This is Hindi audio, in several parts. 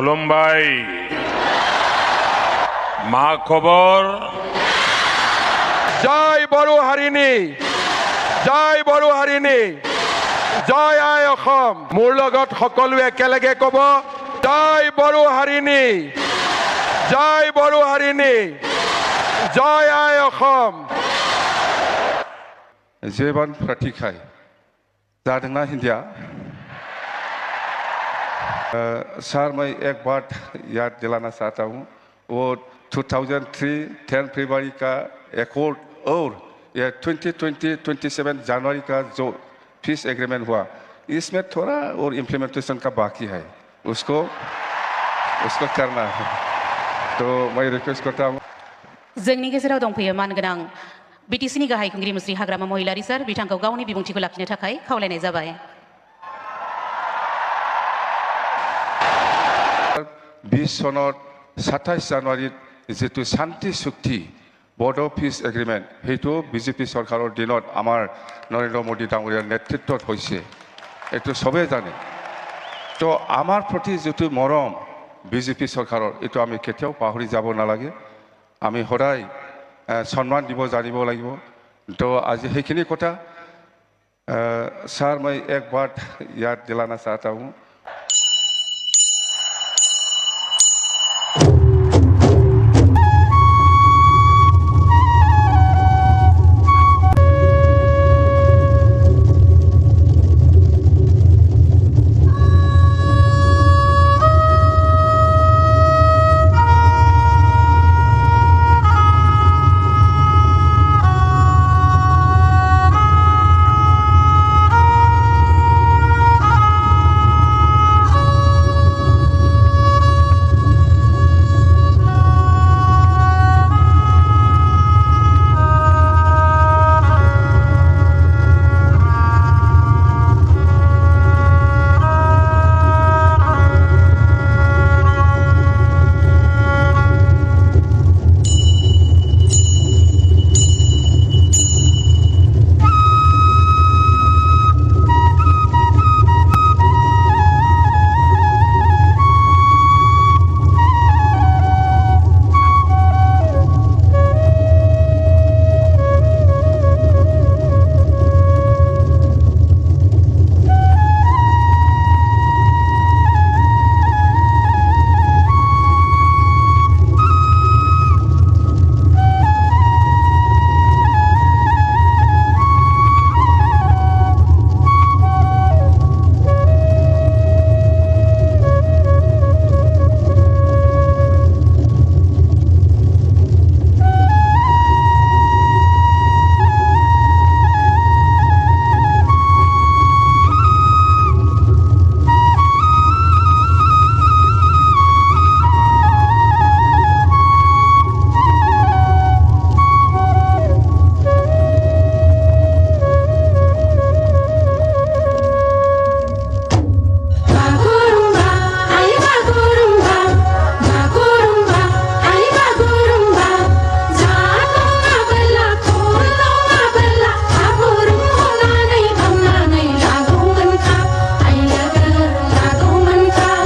खुलुमबाय मा खबर जय बड़ो हारिनी जय बड़ो हारिनी जय आय অসম মোৰ লগত সকলোৱে একেলগে ক'ব जय बड़ो हारिनी जय बड़ो हारिनी जय आय অসম जेबान प्रतिखाय जादोंना हिंदिया सर मैं एक बात याद दिलाना चाहता हूँ वो 2003 10 फरवरी का एकॉर्ड और ये 2027 जनवरी का जो पीस एग्रीमेंट हुआ इसमें थोड़ा और इम्प्लीमेंटेशन का बाकी है उसको करना है तो मैं रिक्वेस्ट करता हूँ जोंनि गेजेराव दंफैयो मानगोनां बिटिसिनि गाहाय खुंगिरि मुस्रि हाग्रामा महिलारि सार बिथांखौ गावनि बिबुंथिखौ लाखिनो थाखाय खावलायनाय जाबाय 20 सनत 27 জানুৱাৰী যেটো শান্তি চুক্তি বড়ো পিস এগ্রিমেন্ট সেইটো বিজেপি সরকারের দিনত আমার নরেন্দ্র মোদী ডাঙরিয়ার নেতৃত্বত হয়েছে এটো সবে জানে তো আমার প্রতি যেটো মরম বিজেপি সরকারের এটো আমি কেতিয়াও পাহৰি যাব নালাগে আমি সদায় সম্মান দিব জানিব লাগিব তো আজি সেইখিনি কথা স্যার मैं एक बात याद दिलाना चाहता हूँ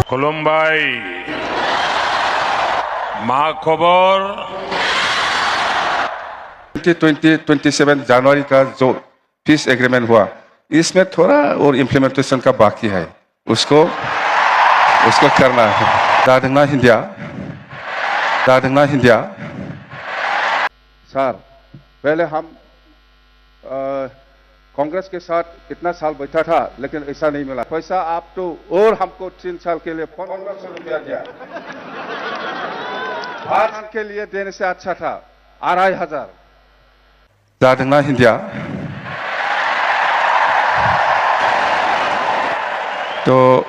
खुलुमबाय मा खबर 2027 जनवरी का जो पीस एग्रीमेंट हुआ इसमें थोड़ा और इम्प्लीमेंटेशन का बाकी है उसको करना है जादोंना हिंदिया सर पहले हम कांग्रेस के साथ कितना साल बैठा था लेकिन ऐसा नहीं मिला पैसा आप तो और हमको 3 साल के लिए 1500 रुपया दिया भारत के लिए देने से अच्छा था 2500 जादोंना हिंदिया तो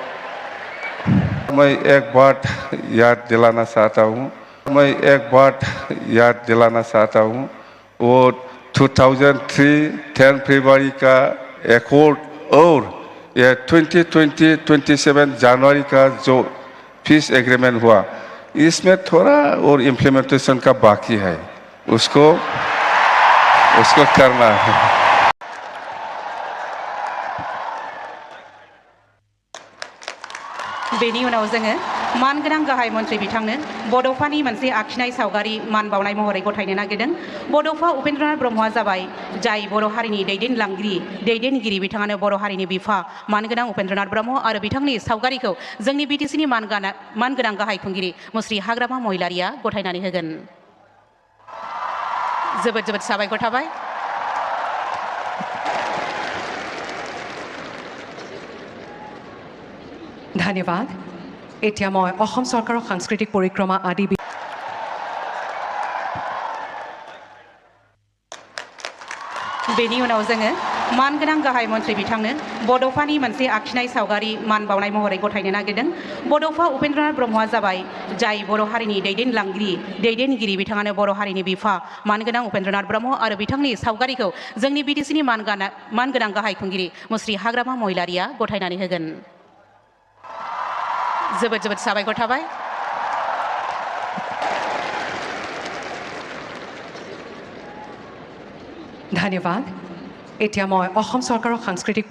मैं एक बात याद दिलाना चाहता हूँ वो 2003 10 फरवरी का एकॉर्ड और ये 2027 जनवरी का जो पीस एग्रीमेंट हुआ इसमें थोड़ा और इम्प्लीमेंटेशन का बाकी है उसको करना है बेनि उनाव जोङो मानगोनां गाहाय मन्थ्रि बिथांनो बड'फानि मोनसे आखिनाय सावगारि मान बावनाय महरै गथायनो नागिरदों। बड'फा उपेन्द्रनाथ ब्रह्मआ जाबाय जाय बर' हारिनि दैदेनगिरि बिथाङानो बर' हारिनि बिफा मानगोनां उपेन्द्रनाथ ब्रह्म आरो बिथांनि सावगारिखौ जोंनि बिटिसिनि मानगोनां गाहाय खुंगिरि मुस्रि हाग्रामा महिलारिया गथायनानै होगोन। जोबोद जोबोद साबायखर थाबाय। धन्यवाद। এতিয়া মই অসম চৰকাৰৰ সাংস্কৃতিক পৰিক্ৰমা আদি बेनि उनाव जोङो मानगोनां गाहाय मन्थ्रि बिथांनो बड'फानि मोनसे आखिनाय सावगारि मान बावनाय महरै गथायनो नागिरदों। बड'फा उपेन्द्रनाथ ब्रह्मआ जाबाय जाय बर' हारिनि दैदेनगिरि बिथाङानो बर' हारिनि बिफा मानगोनां उपेन्द्रनाथ ब्रह्म आरो बिथांनि सावगारिखौ जोंनि बिटिसिनि मानगोनां गाहाय खुंगिरि मुस्रि हाग्रामा महिलारिया गथायनानै होगोन। जोबोद जोबोद साबायखर थाबाय। ধন্যবাদ। এতিয়া মই অসম চৰকাৰৰ সাংস্কৃতিক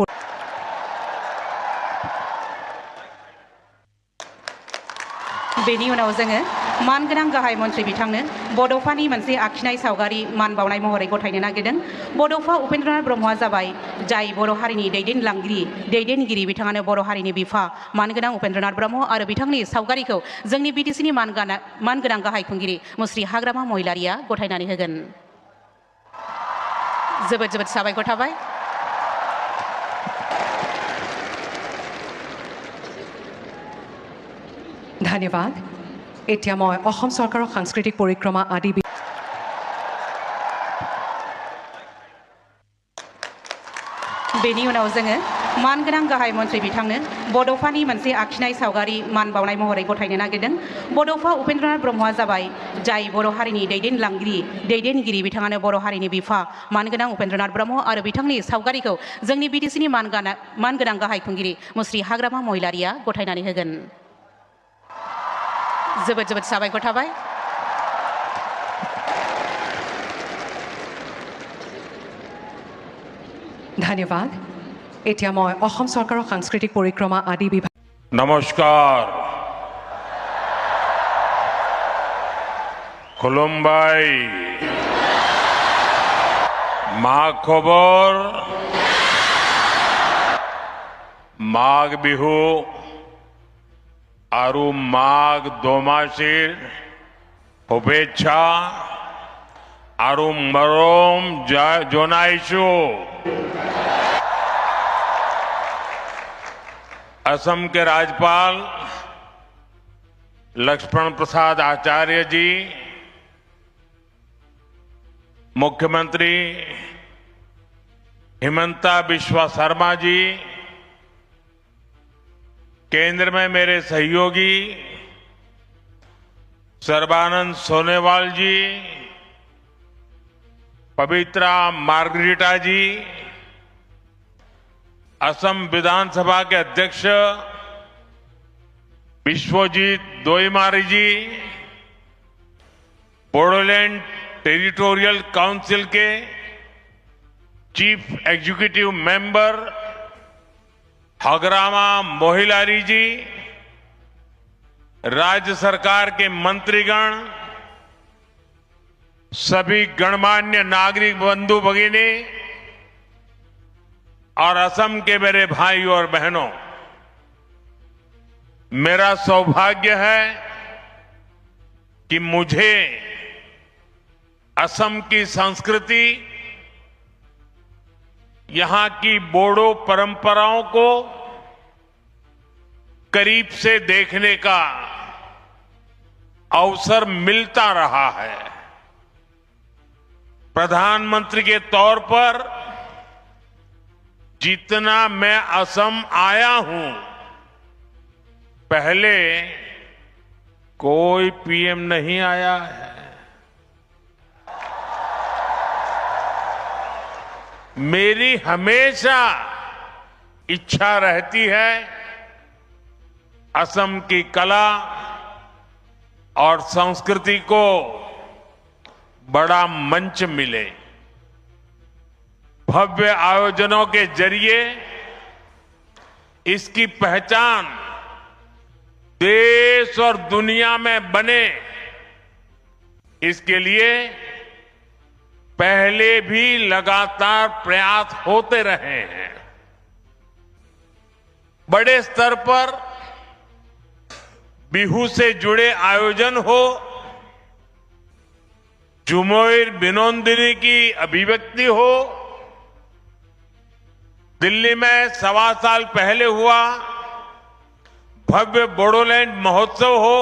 बेनि उनाव जोङो मानगोनां गाहाय मन्थ्रि बिथांनो बड'फानि मोनसे आखिनाय सावगारि मान बावनाय महरै गथायनो नागिरदों। बड'फा उपेन्द्रनाथ ब्रह्मआ जाबाय जाय बर' हारिनि दैदेनगिरि बिथाङानो बर' हारिनि बिफा मानगोनां उपेन्द्रनाथ ब्रह्म आरो बिथांनि सावगारिखौ जोंनि बिटिसिनि मानगोनां गाहाय खुंगिरि मुस्रि हाग्रामा महिलारिया गथायनानै होगोन। जोबोद जोबोद साबायखर थाबाय। ধন্যবাদ। এতিয়া মই অসম চৰকাৰৰ সাংস্কৃতিক পৰিক্ৰমা আদি बेनि उनाव जोङो मानगोनां गाहाय मन्थ्रि बिथांनो बड'फानि मोनसे आखिनाय सावगारि मान बावनाय महरै गथायनो नागिरदों। बड'फा उपेन्द्रनाथ ब्रह्मआ जाबाय जाय बर' हारिनि दैदेनगिरि बिथाङानो बर' हारिनि बिफा मानगोनां उपेन्द्रनाथ ब्रह्म आरो बिथांनि सावगारिखौ जोंनि बिटिसिनि मानगोनां गाहाय खुंगिरि मुस्रि हाग्रामा महिलारिया गथायनानै होगोन। जोबोद जोबोद साबायखर थाबाय। ধন্যবাদ। এতিয়া মই অসম চৰকাৰৰ সাংস্কৃতিক পৰিক্ৰমা আদি বিভাগ नमस्कार खुलुमबाई मा खबर माघ बिहु আৰু মাঘ দোমাসীৰ শুভেচ্ছা আৰু মৰম জনাইছো। असम के राज्यपाल लक्ष्मण प्रसाद आचार्य जी, मुख्यमंत्री हिमंता बिस्वा शर्मा जी, केंद्र में मेरे सहयोगी सर्बानंद सोनेवाल जी, पवित्रा मार्गरीटा जी, असम विधानसभा के अध्यक्ष विश्वजीत दोईमारी जी, बोडोलैंड टेरिटोरियल काउंसिल के chief executive member Hagrama Mohilary ji, राज्य सरकार के मंत्रीगण, सभी गणमान्य नागरिक बंधु भगिनी और असम के मेरे भाइयों और बहनों, मेरा सौभाग्य है कि मुझे असम की संस्कृति, यहां की बोडो परंपराओं को करीब से देखने का अवसर मिलता रहा है। प्रधानमंत्री के तौर पर जितना मैं असम आया हूं, पहले कोई पीएम नहीं आया है। मेरी हमेशा इच्छा रहती है असम की कला और संस्कृति को बड़ा मंच मिले। भव्य आयोजनों के जरिए इसकी पहचान देश और दुनिया में बने, इसके लिए पहले भी लगातार प्रयास होते रहे हैं। बड़े स्तर पर बिहू से जुड़े आयोजन हो, जुमोइर बिनोंदिनी की अभिव्यक्ति हो, दिल्ली में 1.25 साल पहले हुआ भव्य बोडोलैंड महोत्सव हो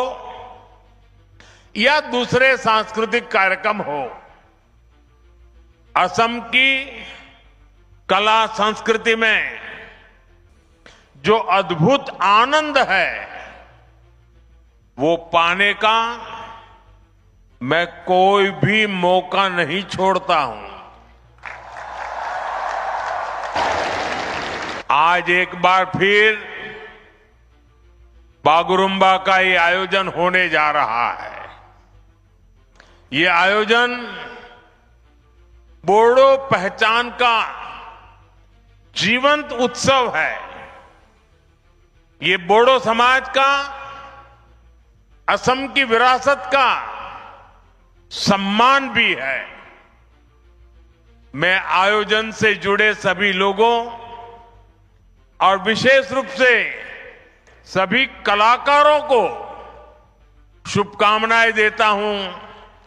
या दूसरे सांस्कृतिक कार्यक्रम हो, असम की कला संस्कृति में जो अद्भुत आनंद है, वो पाने का मैं कोई भी मौका नहीं छोड़ता हूं। आज एक बार फिर बागुरुम्बा का ये आयोजन होने जा रहा है। ये आयोजन बोडो पहचान का जीवंत उत्सव है। ये बोडो समाज का, असम की विरासत का सम्मान भी है। मैं आयोजन से जुड़े सभी लोगों और विशेष रूप से सभी कलाकारों को शुभकामनाएं देता हूं,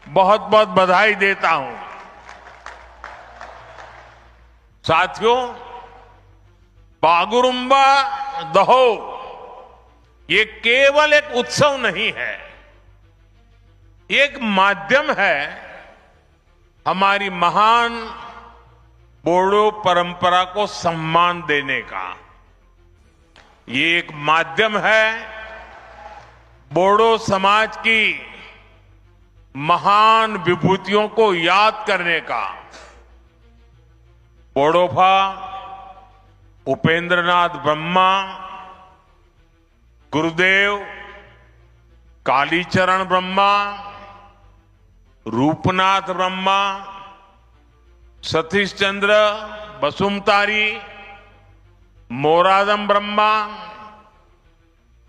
बहुत बहुत बधाई देता हूं। साथियों, बागुरुम्बा दहो ये केवल एक उत्सव नहीं है, एक माध्यम है हमारी महान बोडो परंपरा को सम्मान देने का। ये एक माध्यम है बोडो समाज की महान विभूतियों को याद करने का। बोडोफा उपेंद्रनाथ ब्रह्मा, गुरुदेव कालीचरण ब्रह्मा, रूपनाथ ब्रह्मा, सतीश चंद्र बसुमतारी, मोरादम ब्रह्मा,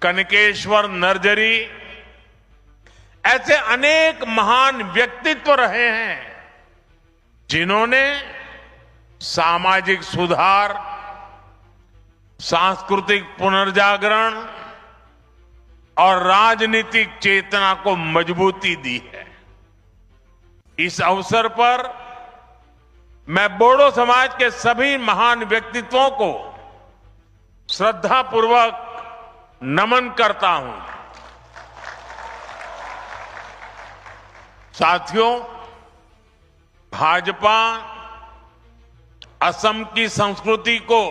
कनकेश्वर नरजरी, ऐसे अनेक महान व्यक्तित्व रहे हैं जिन्होंने सामाजिक सुधार, सांस्कृतिक पुनर्जागरण और राजनीतिक चेतना को मजबूती दी है। इस अवसर पर मैं बोडो समाज के सभी महान व्यक्तित्वों को श्रद्धापूर्वक नमन करता हूं। साथियों, भाजपा असम की संस्कृति को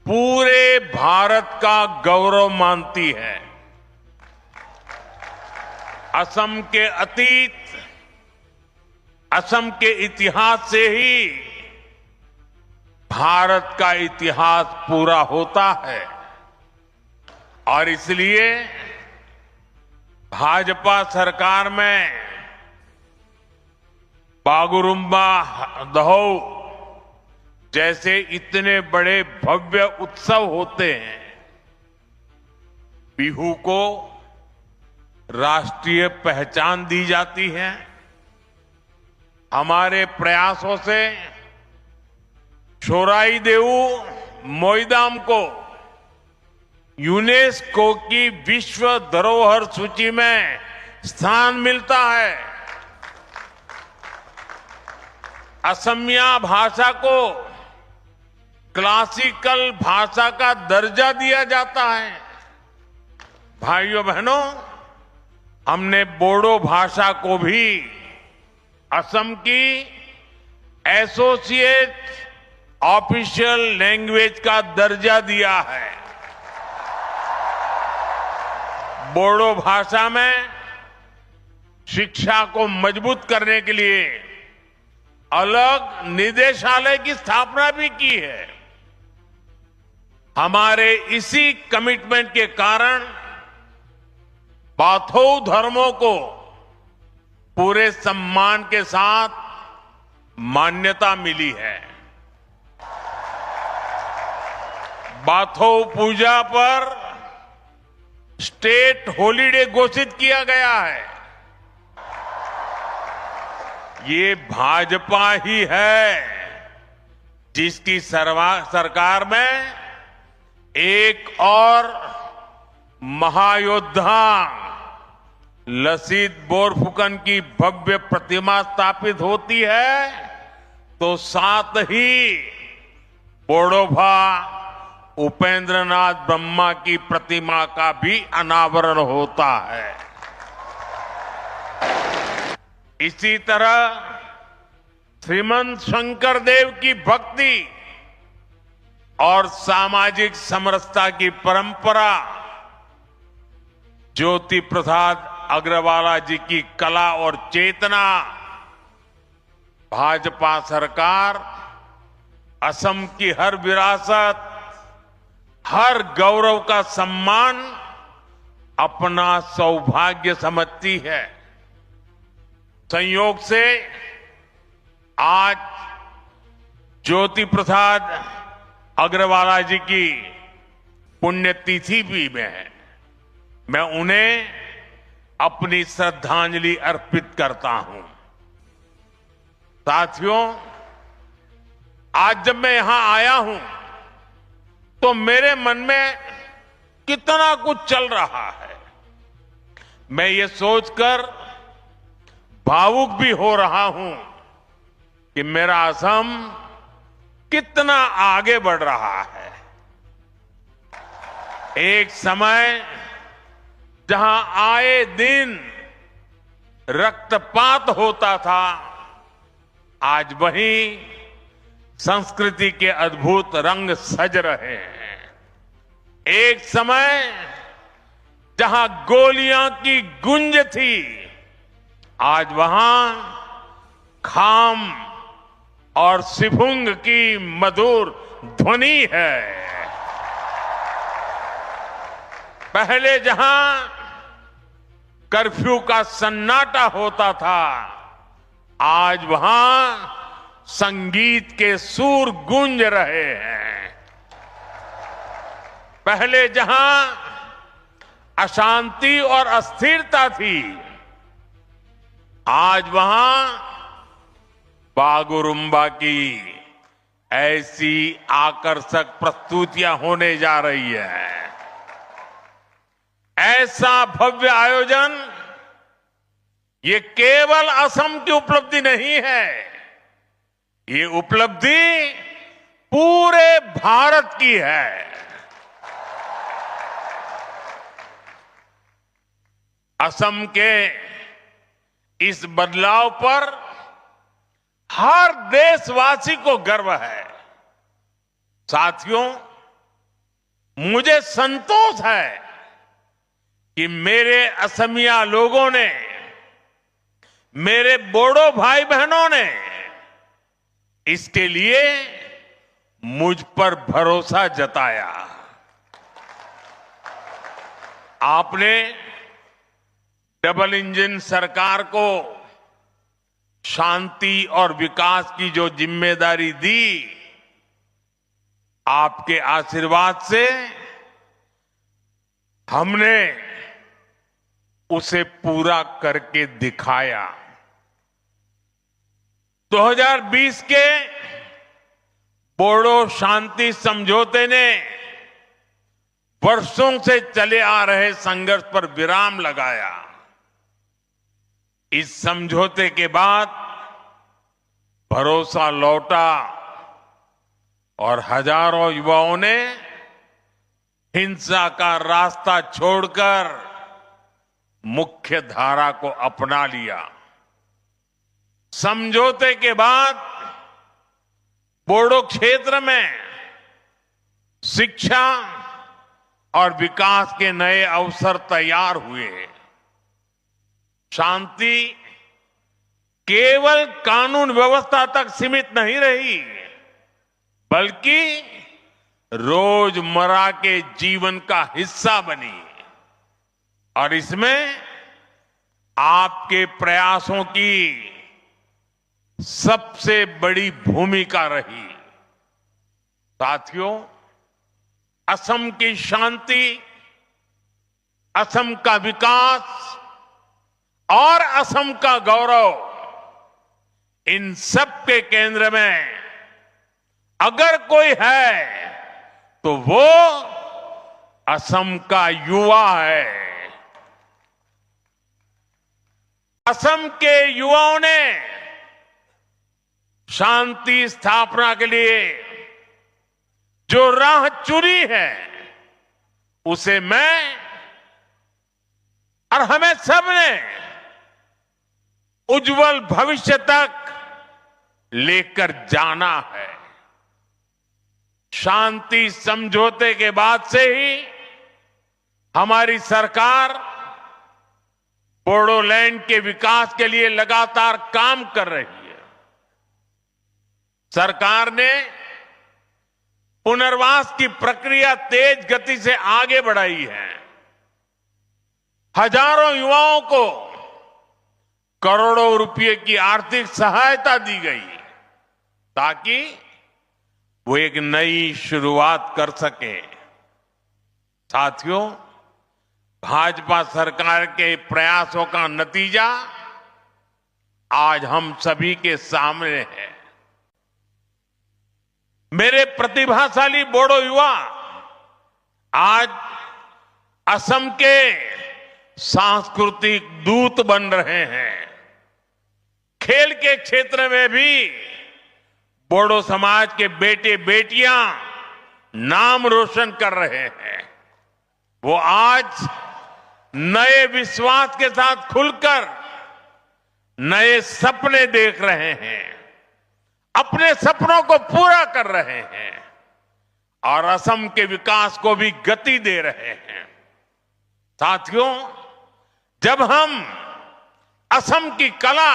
पूरे भारत का गौरव मानती है। असम के अतीत, असम के इतिहास से ही भारत का इतिहास पूरा होता है और इसलिए भाजपा सरकार में बागुरुम्बा दहो जैसे इतने बड़े भव्य उत्सव होते हैं। बिहू को राष्ट्रीय पहचान दी जाती है। हमारे प्रयासों से शोराई देऊ मोईदाम को यूनेस्को की विश्व धरोहर सूची में स्थान मिलता है। असमिया भाषा को क्लासिकल भाषा का दर्जा दिया जाता है। भाइयों बहनों, हमने बोडो भाषा को भी असम की एसोसिएट ऑफिशियल लैंग्वेज का दर्जा दिया है। बोडो भाषा में शिक्षा को मजबूत करने के लिए अलग निदेशालय की स्थापना भी की है। हमारे इसी कमिटमेंट के कारण बाथौ धर्मों को पूरे सम्मान के साथ मान्यता मिली है। बाथौ पूजा पर स्टेट हॉलीडे घोषित किया गया है। ये भाजपा ही है जिसकी सरकार में एक और महायोद्धा लसीत बोरफुकन की भव्य प्रतिमा स्थापित होती है तो साथ ही बोडोफा उपेंद्रनाथ ब्रह्मा की प्रतिमा का भी अनावरण होता है। इसी तरह श्रीमंत शंकर देव की भक्ति और सामाजिक समरसता की परंपरा, ज्योति प्रसाद अग्रवाला जी की कला और चेतना, भाजपा सरकार असम की हर विरासत, हर गौरव का सम्मान अपना सौभाग्य समझती है। संयोग से आज ज्योति प्रसाद अग्रवाला जी की पुण्यतिथि भी में है। मैं उन्हें अपनी श्रद्धांजलि अर्पित करता हूं। साथियों, आज जब मैं यहां आया हूं तो मेरे मन में कितना कुछ चल रहा है। मैं ये सोचकर भावुक भी हो रहा हूं कि मेरा असम कितना आगे बढ़ रहा है। एक समय जहां आए दिन रक्तपात होता था, आज वहीं संस्कृति के अद्भुत रंग सज रहे हैं। एक समय जहां गोलियां की गूंज थी, आज वहां खाम और सिफुंग की मधुर ध्वनि है। पहले जहां कर्फ्यू का सन्नाटा होता था, आज वहां संगीत के सुर गूंज रहे हैं। पहले जहां अशांति और अस्थिरता थी, आज वहां बागुरुम्बा की ऐसी आकर्षक प्रस्तुतियां होने जा रही है। ऐसा भव्य आयोजन ये केवल असम की उपलब्धि नहीं है, ये उपलब्धि पूरे भारत की है। असम के इस बदलाव पर हर देशवासी को गर्व है। साथियों, मुझे संतोष है कि मेरे असमिया लोगों ने, मेरे बोडो भाई बहनों ने इसके लिए मुझ पर भरोसा जताया। आपने डबल इंजन सरकार को शांति और विकास की जो जिम्मेदारी दी, आपके आशीर्वाद से हमने उसे पूरा करके दिखाया। 2020 के बोडो शांति समझौते ने वर्षों से चले आ रहे संघर्ष पर विराम लगाया। इस समझौते के बाद भरोसा लौटा और हजारों युवाओं ने हिंसा का रास्ता छोड़कर मुख्य धारा को अपना लिया। समझौते के बाद बोडो क्षेत्र में शिक्षा और विकास के नए अवसर तैयार हुए। शांति केवल कानून व्यवस्था तक सीमित नहीं रही, बल्कि रोजमर्रा के जीवन का हिस्सा बनी। और इसमें आपके प्रयासों की सबसे बड़ी भूमिका रही। साथियों, असम की शांति असम का विकास और असम का गौरव, इन सब के केंद्र में अगर कोई है तो वो असम का युवा है। असम के युवाओं ने शांति स्थापना के लिए जो राह चुनी है, उसे मैं और हमें सबने उज्जवल भविष्य तक लेकर जाना है। शांति समझौते के बाद से ही हमारी सरकार बोडोलैंड के विकास के लिए लगातार काम कर रही है। सरकार ने पुनर्वास की प्रक्रिया तेज गति से आगे बढ़ाई है। हजारों युवाओं को करोड़ों रुपए की आर्थिक सहायता दी गई ताकि वो एक नई शुरुआत कर सके। साथियों, भाजपा सरकार के प्रयासों का नतीजा आज हम सभी के सामने है। मेरे प्रतिभाशाली बोडो युवा आज असम के सांस्कृतिक दूत बन रहे हैं। खेल के क्षेत्र में भी बोडो समाज के बेटे बेटियां नाम रोशन कर रहे हैं। वो आज नए विश्वास के साथ खुलकर नए सपने देख रहे हैं, अपने सपनों को पूरा कर रहे हैं और असम के विकास को भी गति दे रहे हैं। साथियों, जब हम असम की कला,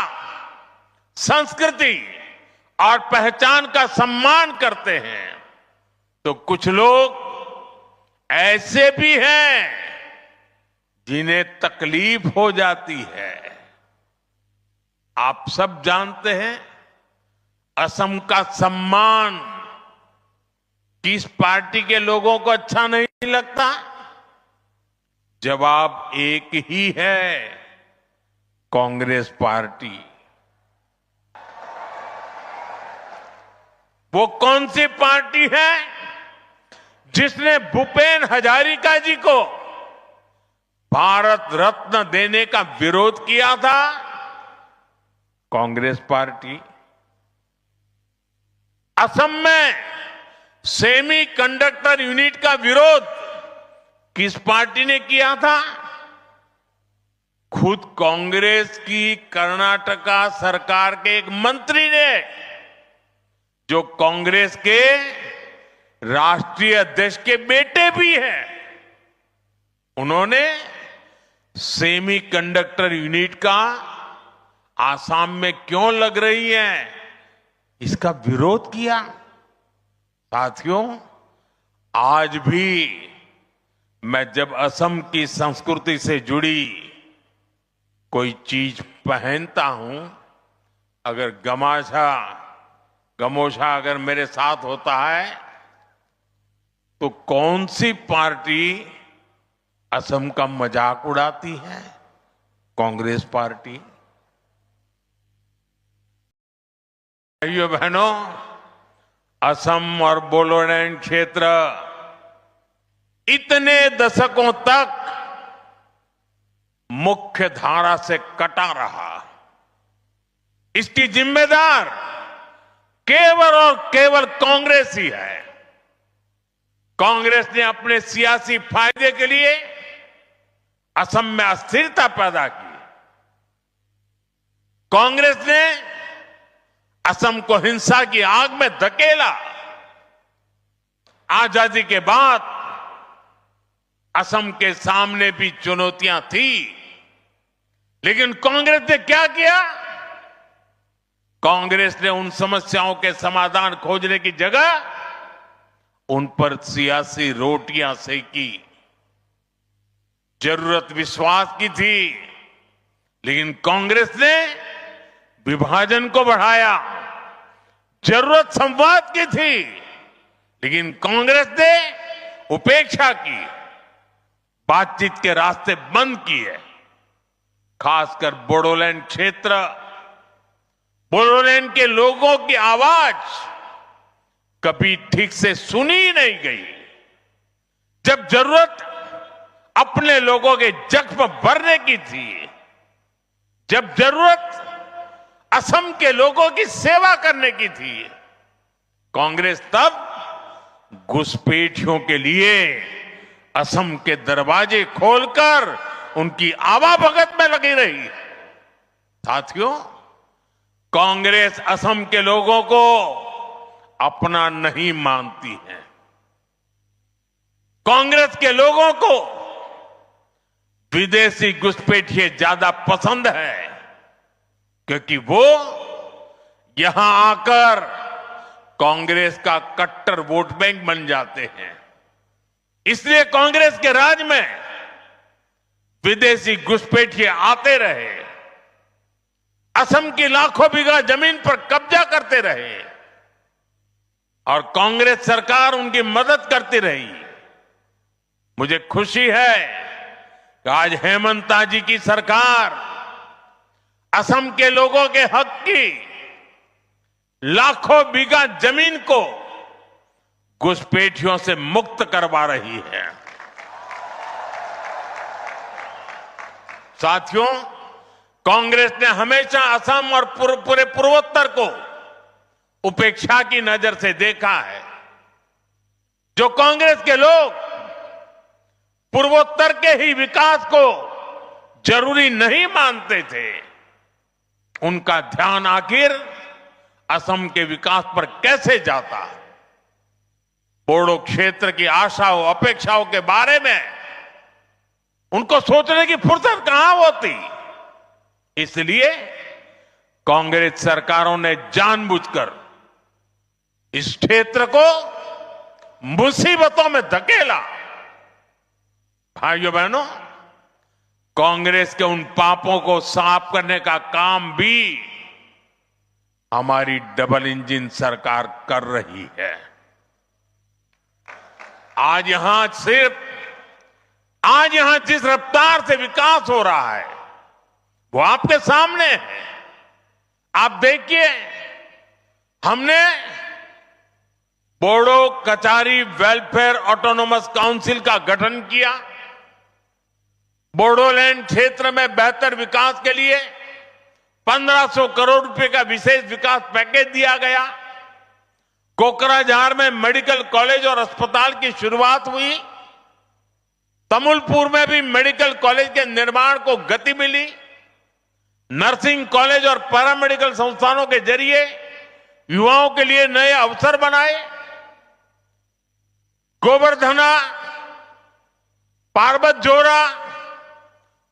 संस्कृति और पहचान का सम्मान करते हैं तो कुछ लोग ऐसे भी हैं जिन्हें तकलीफ हो जाती है। आप सब जानते हैं, असम का सम्मान किस पार्टी के लोगों को अच्छा नहीं लगता? जवाब एक ही है, कांग्रेस पार्टी। वो कौन सी पार्टी है जिसने भूपेन हजारिका जी को भारत रत्न देने का विरोध किया था? कांग्रेस पार्टी। असम में सेमी कंडक्टर यूनिट का विरोध किस पार्टी ने किया था? खुद कांग्रेस की कर्नाटका सरकार के एक मंत्री ने, जो कांग्रेस के राष्ट्रीय अध्यक्ष के बेटे भी हैं। उन्होंने सेमी कंडक्टर यूनिट का आसाम में क्यों लग रही है, इसका विरोध किया। साथियों, आज भी मैं जब असम की संस्कृति से जुड़ी कोई चीज पहनता हूं, अगर गमोछा अगर मेरे साथ होता है, तो कौन सी पार्टी असम का मजाक उड़ाती है? कांग्रेस पार्टी। भाइयों बहनों, असम और बोडोलैंड क्षेत्र इतने दशकों तक मुख्य धारा से कटा रहा। इसकी जिम्मेदार केवल और केवल कांग्रेस ही है। कांग्रेस ने अपने सियासी फायदे के लिए असम में अस्थिरता पैदा की। कांग्रेस ने असम को हिंसा की आग में धकेला। आजादी के बाद असम के सामने भी चुनौतियां थी, लेकिन कांग्रेस ने क्या किया? कांग्रेस ने उन समस्याओं के समाधान खोजने की जगह उन पर सियासी रोटियां सेकी। जरूरत विश्वास की थी, लेकिन कांग्रेस ने विभाजन को बढ़ाया। जरूरत संवाद की थी, लेकिन कांग्रेस ने उपेक्षा की। बातचीत के रास्ते बंद किए। खासकर बोडोलैंड क्षेत्र, बोडोलैंड के लोगों की आवाज कभी ठीक से सुनी ही नहीं गई। जब जरूरत अपने लोगों के जख्म भरने की थी, जब जरूरत असम के लोगों की सेवा करने की थी, कांग्रेस तब घुसपैठियों के लिए असम के दरवाजे खोलकर उनकी आवाभगत में लगी रही। साथियों, कांग्रेस असम के लोगों को अपना नहीं मानती है। कांग्रेस के लोगों को विदेशी घुसपैठिए ज्यादा पसंद है, क्योंकि वो यहां आकर कांग्रेस का कट्टर वोट बैंक बन जाते हैं। इसलिए कांग्रेस के राज में विदेशी घुसपैठिए आते रहे, असम की लाखों बीघा जमीन पर कब्जा करते रहे और कांग्रेस सरकार उनकी मदद करती रही। मुझे खुशी है कि आज हेमंता जी की सरकार असम के लोगों के हक की लाखों बीघा जमीन को घुसपैठियों से मुक्त करवा रही है। साथियों, कांग्रेस ने हमेशा असम और पूरे पूर्वोत्तर को उपेक्षा की नजर से देखा है। जो कांग्रेस के लोग पूर्वोत्तर के ही विकास को जरूरी नहीं मानते थे, उनका ध्यान आखिर असम के विकास पर कैसे जाता। बोडो क्षेत्र की आशाओं अपेक्षाओं के बारे में उनको सोचने की फुर्सत कहां होती। इसलिए कांग्रेस सरकारों ने जानबूझकर इस क्षेत्र को मुसीबतों में धकेला। भाइयों बहनों, कांग्रेस के उन पापों को साफ करने का काम भी हमारी डबल इंजन सरकार कर रही है। आज यहां जिस रफ्तार से विकास हो रहा है वो आपके सामने है। आप देखिए, हमने Bodo Kachari welfare autonomous council का गठन किया। बोडोलैंड क्षेत्र में बेहतर विकास के लिए 1500 करोड़ रुपए का विशेष विकास पैकेज दिया गया। कोकराझार में मेडिकल कॉलेज और अस्पताल की शुरुआत हुई। तमुलपुर में भी मेडिकल कॉलेज के निर्माण को गति मिली। नर्सिंग कॉलेज और पैरामेडिकल संस्थानों के जरिए युवाओं के लिए नए अवसर बनाए। गोवर्धना, पार्वतजोरा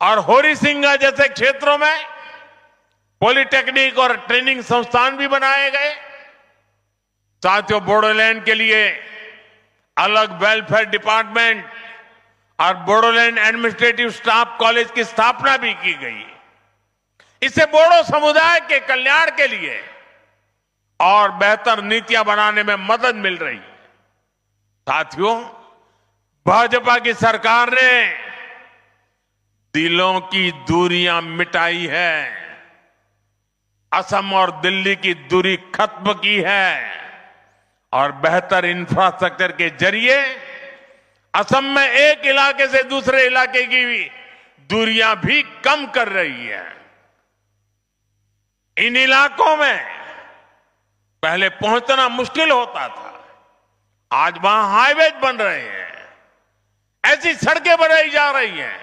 और होरीसिंगा जैसे क्षेत्रों में पॉलिटेक्निक और ट्रेनिंग संस्थान भी बनाए गए। साथियों, बोडोलैंड के लिए अलग वेलफेयर डिपार्टमेंट और बोडोलैंड एडमिनिस्ट्रेटिव स्टाफ कॉलेज की स्थापना भी की गई। इससे बोडो समुदाय के कल्याण के लिए और बेहतर नीतियां बनाने में मदद मिल रही है। साथियों, भाजपा की सरकार ने दिलों की दूरियां मिटाई है, असम और दिल्ली की दूरी खत्म की है और बेहतर इंफ्रास्ट्रक्चर के जरिए असम में एक इलाके से दूसरे इलाके की दूरियां भी कम कर रही है। इन इलाकों में पहले पहुंचना मुश्किल होता था, आज वहां हाईवे बन रहे हैं, ऐसी सड़कें बनाई जा रही हैं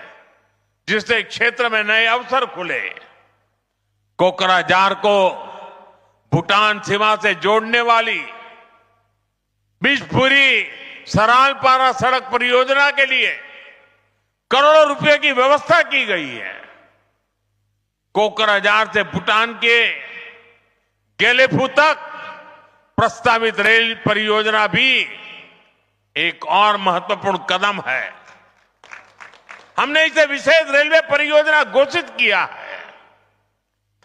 जिससे क्षेत्र में नए अवसर खुले। कोकराझार को भूटान सीमा से जोड़ने वाली बिशपुरी सरालपारा सड़क परियोजना के लिए करोड़ों रुपए की व्यवस्था की गई है। कोकराझार से भूटान के गेलेफू तक प्रस्तावित रेल परियोजना भी एक और महत्वपूर्ण कदम है। हमने इसे विशेष रेलवे परियोजना घोषित किया है।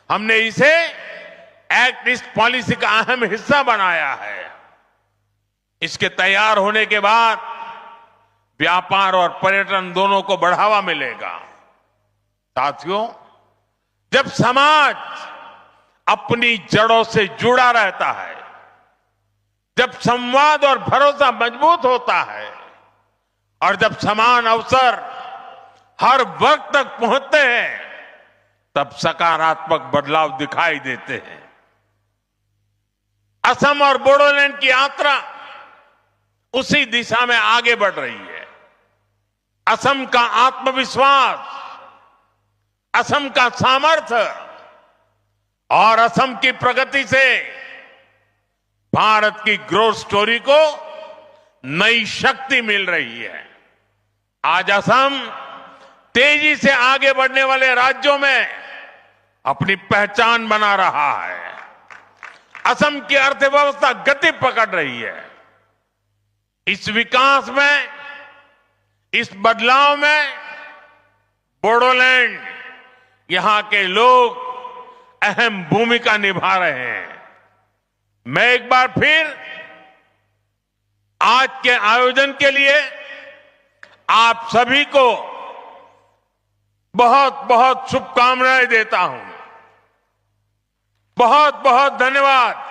हमने इसे एक्ट ईस्ट पॉलिसी का अहम हिस्सा बनाया है। इसके तैयार होने के बाद व्यापार और पर्यटन दोनों को बढ़ावा मिलेगा। साथियों, जब समाज अपनी जड़ों से जुड़ा रहता है, जब संवाद और भरोसा मजबूत होता है और जब समान अवसर हर वर्ग तक पहुंचते हैं, तब सकारात्मक बदलाव दिखाई देते हैं। असम और बोडोलैंड की यात्रा उसी दिशा में आगे बढ़ रही है। असम का आत्मविश्वास, असम का सामर्थ्य और असम की प्रगति से भारत की ग्रोथ स्टोरी को नई शक्ति मिल रही है। आज असम तेजी से आगे बढ़ने वाले राज्यों में अपनी पहचान बना रहा है। असम की अर्थव्यवस्था गति पकड़ रही है। इस विकास में, इस बदलाव में बोडोलैंड, यहां के लोग अहम भूमिका निभा रहे हैं। मैं एक बार फिर आज के आयोजन के लिए आप सभी को बहुत बहुत शुभकामनाएं देता हूं। बहुत बहुत धन्यवाद।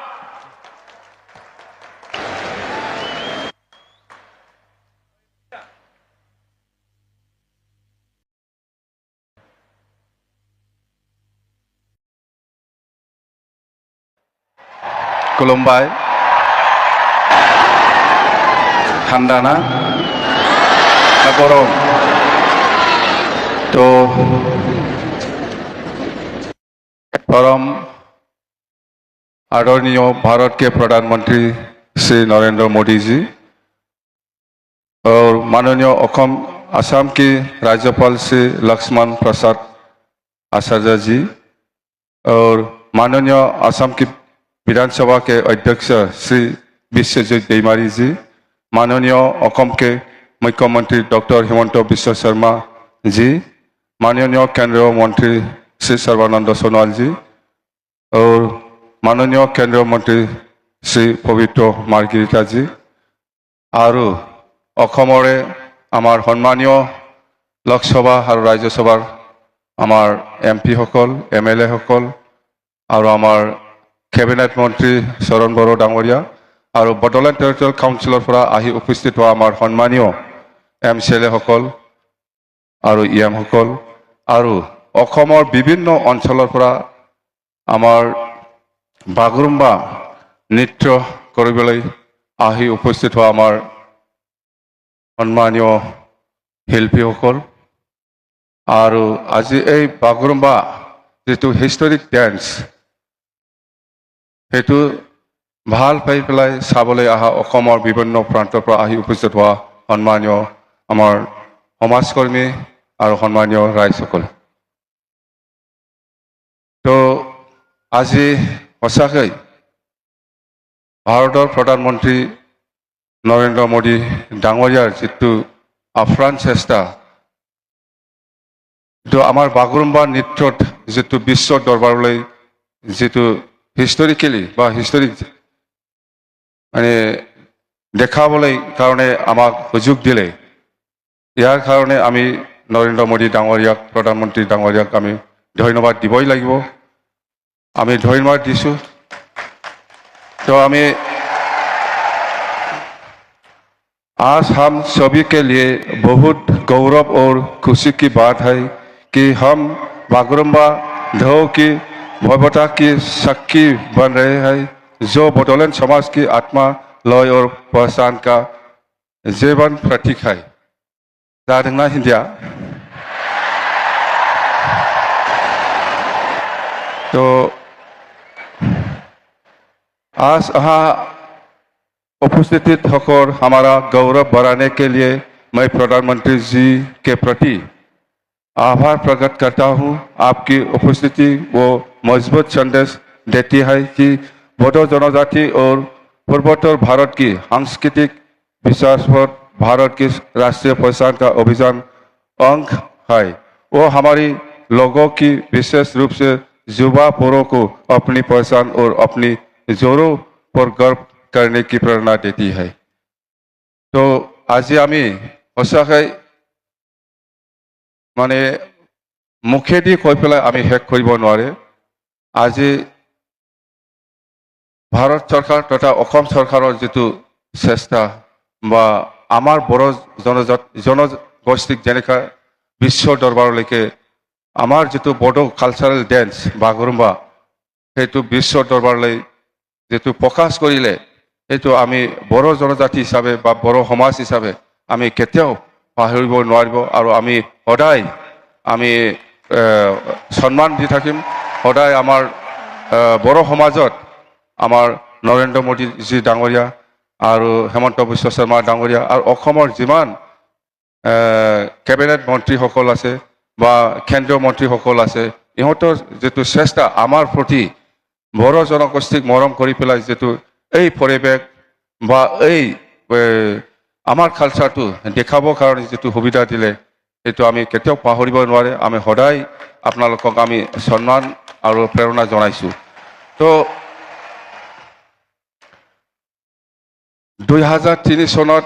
खुलुमबाय। ঠান্ডা না গরম? तो परम आदरणीय भारत के प्रधानमंत्री श्री नरेंद्र मोदी जी और माननीय असम के राज्यपाल श्री लक्ष्मण प्रसाद आचार्य जी और माननीय असम की विधानसभा के अध्यक्ष श्री विश्वजीत दैमारी जी, माननीय असम के मुख्यमंत्री डॉक्टर हिमंत बिश्व शर्मा जी, माननीय केंद्रीय मंत्री श्री सर्बानंद सोनोवाल जी और माननीय केंद्रीय मंत्री श्री पवित्र मार्गरिटा जी और अखमरे आमार सम्मानीय लोकसभा और राज्यसभार आमार MP सकल MLA सकल और आमार कैबिनेट मंत्री शरण बड़ो डांगरिया और बडोलैंड टेरिटरियल काउन्सिलर পৰা আহি উপস্থিত হোৱা आमार सम्मानीय MCLA सकल और EM सकल और অসমৰ বিভিন্ন অঞ্চলৰ পৰা আমাৰ বাগৰুম্বা নৃত্য কৰিবলৈ আহি উপস্থিত হোৱা আমাৰ সন্মানীয় শিল্পীসকল আৰু আজি এই বাগৰুম্বা যেটো হিষ্টৰিক ডান্স সেইটো ভাল পাই পেলাই চাবলৈ অহা অসমৰ বিভিন্ন প্ৰান্তৰ পৰা আহি উপস্থিত হোৱা সন্মানীয় আমাৰ সমাজকৰ্মী আৰু সন্মানীয় ৰাইজসকল। তো আজি সঁচাকৈ ভাৰতৰ প্ৰধানমন্ত্ৰী নৰেন্দ্ৰ মোদী ডাঙৰীয়াৰ যিটো আপ্ৰাণ চেষ্টা, তো আমাৰ বাগৰুম্বা নৃত্যত যিটো বিশ্ব দৰবাৰলৈ যিটো হিষ্টৰিকেলি বা হিষ্টৰিক মানে দেখাবলৈ কাৰণে আমাক সুযোগ দিলে, ইয়াৰ কাৰণে আমি নৰেন্দ্ৰ মোদী ডাঙৰীয়াক, প্ৰধানমন্ত্ৰী ডাঙৰীয়াক আমি ধন্যবাদ দিবই লাগিব। আমি ধন্যবাদ দিছোঁ। तो हमें आज हम सभी के लिए बहुत गौरव और खुशी की बात है कि हम बागरुम्बा ढोल की भव्यता की साक्षी बन रहे हैं, जो बोडोलैंड समाज की आत्मा, लय और पहचान का जीवन प्रतीक है। जादोंना हिंदिया? तो आज यहाँ उपस्थित होकर हमारा गौरव बढ़ाने के लिए मैं प्रधानमंत्री जी के प्रति आभार प्रकट करता हूँ। आपकी उपस्थिति वो मजबूत संदेश देती है कि बोडो जनजाति और पूर्वोत्तर भारत की सांस्कृतिक विकास पर भारत की राष्ट्रीय पहचान का अभियान अंग है। वो हमारी लोगों की विशेष रूप से युवा पीढ़ी को अपनी पहचान और अपनी जोरों पर गर्व करने की प्रेरणा देती है। तो आज आमी সঁচাকৈ মানে মুখেদি কৈ পেলাই আমি শেষ কৰিব নোৱাৰে। আজি ভাৰত চৰকাৰ তথা অসম চৰকাৰৰ যিটো চেষ্টা বা আমাৰ বড়ো জনগোষ্ঠীক যেনেকৈ বিশ্ব দৰবাৰলৈকে আমাৰ যিটো বড়ো কালচাৰেল ডেন্স বাগৰুম্বা সেইটো বিশ্ব দৰবাৰলৈ যিটো প্ৰকাশ কৰিলে সেইটো আমি বড়ো জনজাতি হিচাপে বা বড়ো সমাজ হিচাপে আমি কেতিয়াও পাহৰিব নোৱাৰিব আৰু আমি সদায় আমি সন্মান দি থাকিম। সদায় আমাৰ বড়ো সমাজত আমাৰ নৰেন্দ্ৰ মোদীজী ডাঙৰীয়া আৰু হেমন্ত বিশ্ব শৰ্মা ডাঙৰীয়া আৰু অসমৰ যিমান কেবিনেট মন্ত্ৰীসকল আছে বা কেন্দ্ৰীয় মন্ত্ৰীসকল আছে ইহঁতৰ যিটো চেষ্টা আমাৰ প্ৰতি বড়ো জনগোষ্ঠীক মৰম কৰি পেলাই যিটো এই পৰিৱেশ বা এই আমাৰ কালচাৰটো দেখাবৰ কাৰণে যিটো সুবিধা দিলে সেইটো আমি কেতিয়াও পাহৰিব নোৱাৰে। আমি সদায় আপোনালোকক আমি সন্মান আৰু প্ৰেৰণা জনাইছোঁ। তো 2003 চনত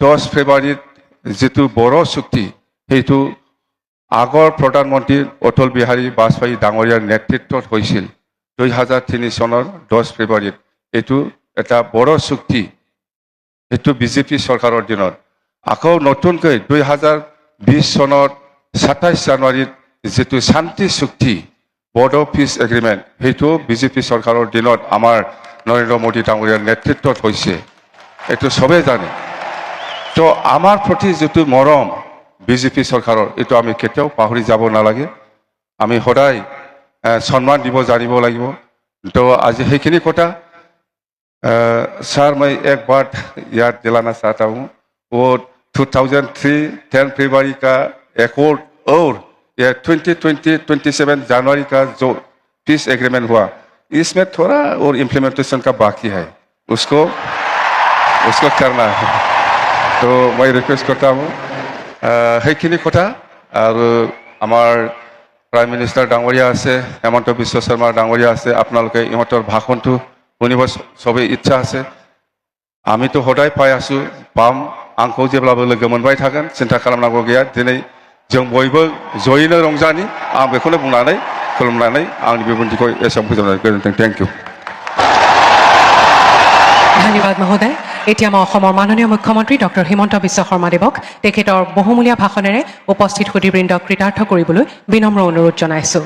10 ফেব্ৰুৱাৰীত যিটো বড়ো চুক্তি সেইটো আগৰ প্ৰধানমন্ত্ৰী অটল বিহাৰী বাজপেয়ী ডাঙৰীয়াৰ নেতৃত্বত হৈছিল 2003 চনৰ 10 ফেব্ৰুৱাৰীত। এইটো এটা বড়ো চুক্তি, সেইটো বিজেপি চৰকাৰৰ দিনত। আকৌ নতুনকৈ 2020 চনত 27 জানুৱাৰীত যিটো শান্তি চুক্তি বড়ো পিছ এগ্ৰিমেণ্ট সেইটো বিজেপি চৰকাৰৰ দিনত আমাৰ নৰেন্দ্ৰ মোদী ডাঙৰীয়াৰ নেতৃত্বত হৈছে, এইটো চবেই জানে। তো আমাৰ প্ৰতি যিটো মৰম বিজেপি চৰকাৰৰ এইটো আমি কেতিয়াও পাহৰি যাব নালাগে। আমি সদায় সন্মান দিব জানিব লাগিব। তো আজি সেইখিনি কথা सर मैं एक बात याद दिलाना चाहता हूँ। वो 2003 10 फरवरी का एकॉर्ड और 2027 जनवरी का जो पीस एग्रीमेंट हुआ इसमें थोड़ा और इम्प्लीमेंटेशन का बाकी है, उसको करना है। तो मैं रिक्वेस्ट करता हूँ সেইখিনি কথা আৰু আমাৰ প্ৰাইম মিনিষ্টাৰ ডাঙৰীয়া আছে, হেমন্ত বিশ্ব শৰ্মা ডাঙৰীয়া আছে, আপোনালোকে ইহঁতৰ ভাষণটো শুনিব সবেই ইচ্ছা আছে। আমিতো সদায় পাই আছোঁ, পাম, आंखौ जेब्लाबो लोगो मोनबाय थागोन, सिन्था खालामनांगौ गैया। दिनै जों बयबो जयैनो रंजानि, आं बेखौनो बुंनानै खुलुमनानै आंनि बिबुंथिखौ एसेयावनो फोजोबनाय गोजोन्थों। Thank you. ধন্যবাদ মহোদয়। এতিয়া মই অসমৰ মাননীয় মুখ্যমন্ত্ৰী ডক্টৰ হিমন্ত বিশ্ব শৰ্মাদেৱক তেখেতৰ বহুমূলীয়া ভাষণেৰে উপস্থিত সুধীবৃন্দক কৃতাৰ্থ কৰিবলৈ বিনম্ৰ অনুৰোধ জনাইছোঁ।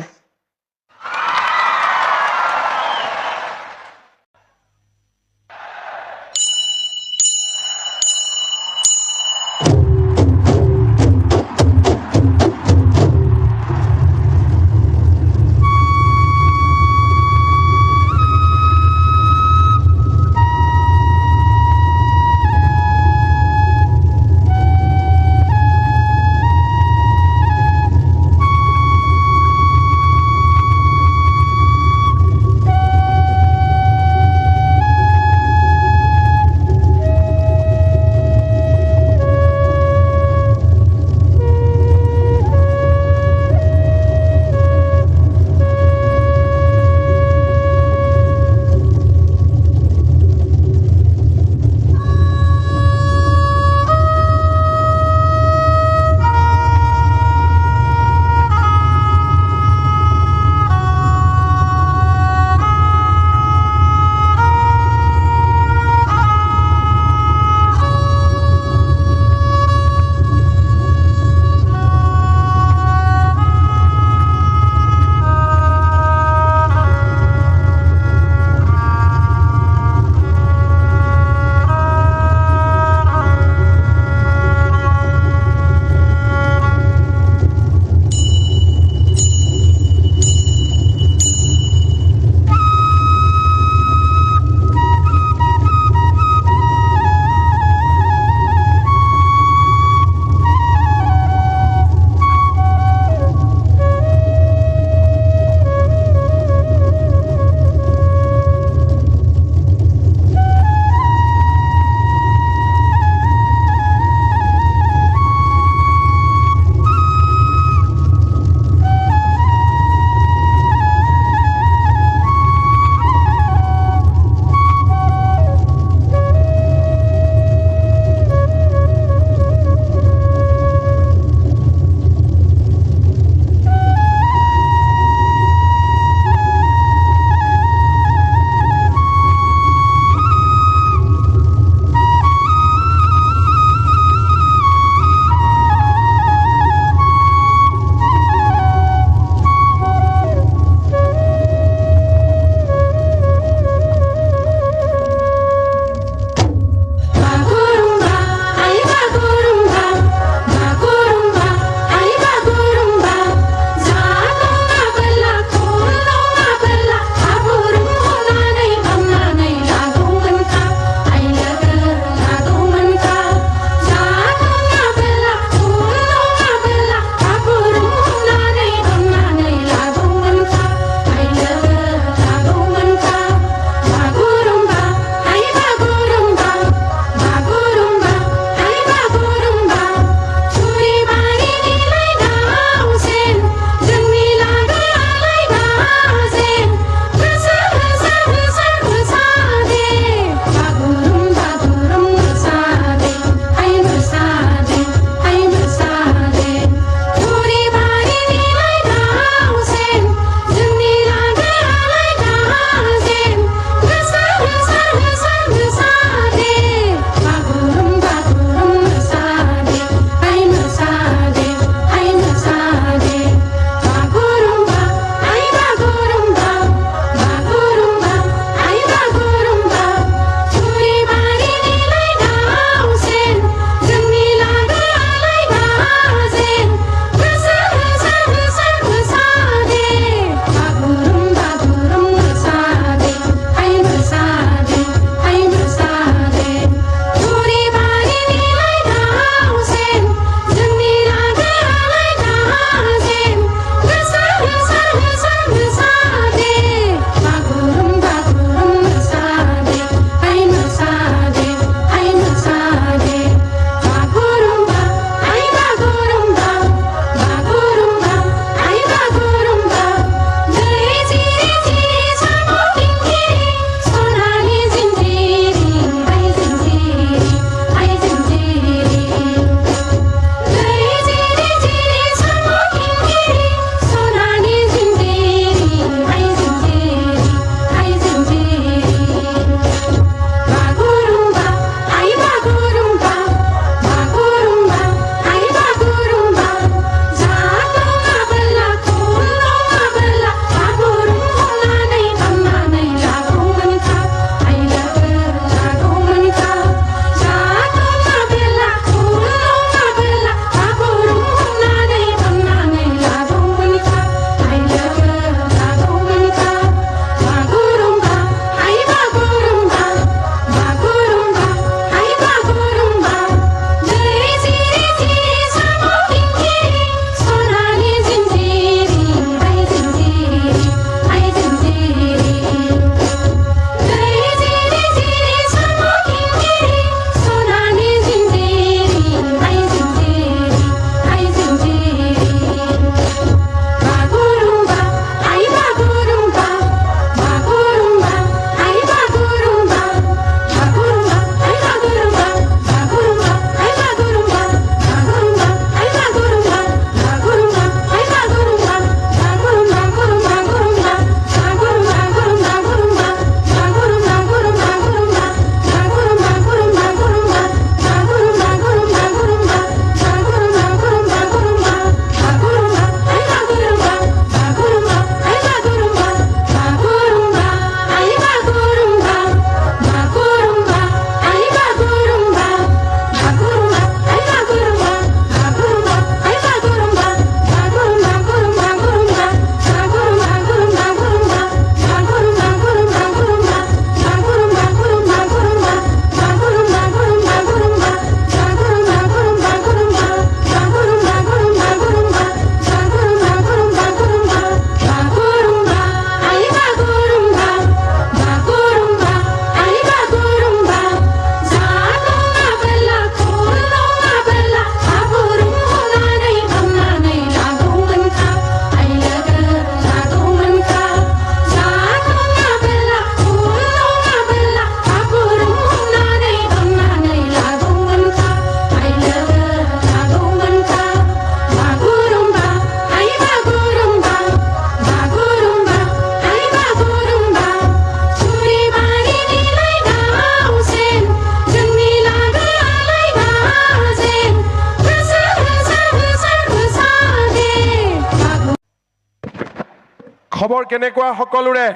খবৰ কেনেকুৱা সকলোৰে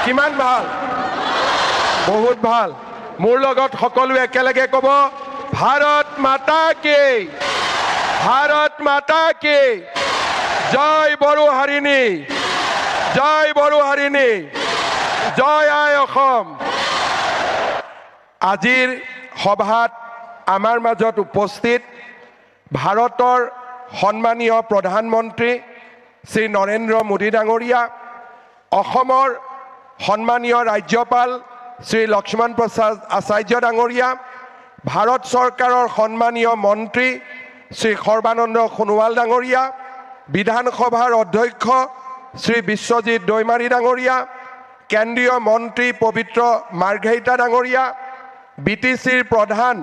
কিমান ভাল বহুত ভাল মোৰ লগত সকলোৱে একেলগে ক'ব ভাৰত মাতা কি জয় বড়োহাৰিণী জয় আই অসম আজিৰ সভাত আমাৰ মাজত উপস্থিত ভাৰতৰ সন্মানীয় প্ৰধানমন্ত্ৰী শ্ৰী নৰেন্দ্ৰ মোদী ডাঙৰীয়া অসমৰ সন্মানীয় ৰাজ্যপাল শ্ৰী লক্ষ্মণ প্ৰসাদ আচাৰ্য ডাঙৰীয়া ভাৰত চৰকাৰৰ সন্মানীয় মন্ত্ৰী শ্ৰী সৰ্বানন্দ সোণোৱাল ডাঙৰীয়া বিধানসভাৰ অধ্যক্ষ শ্ৰী বিশ্বজিৎ দৈমাৰী ডাঙৰীয়া কেন্দ্ৰীয় মন্ত্ৰী পবিত্ৰ মাৰ্ঘেৰিটা ডাঙৰীয়া বিটিচিৰ প্ৰধান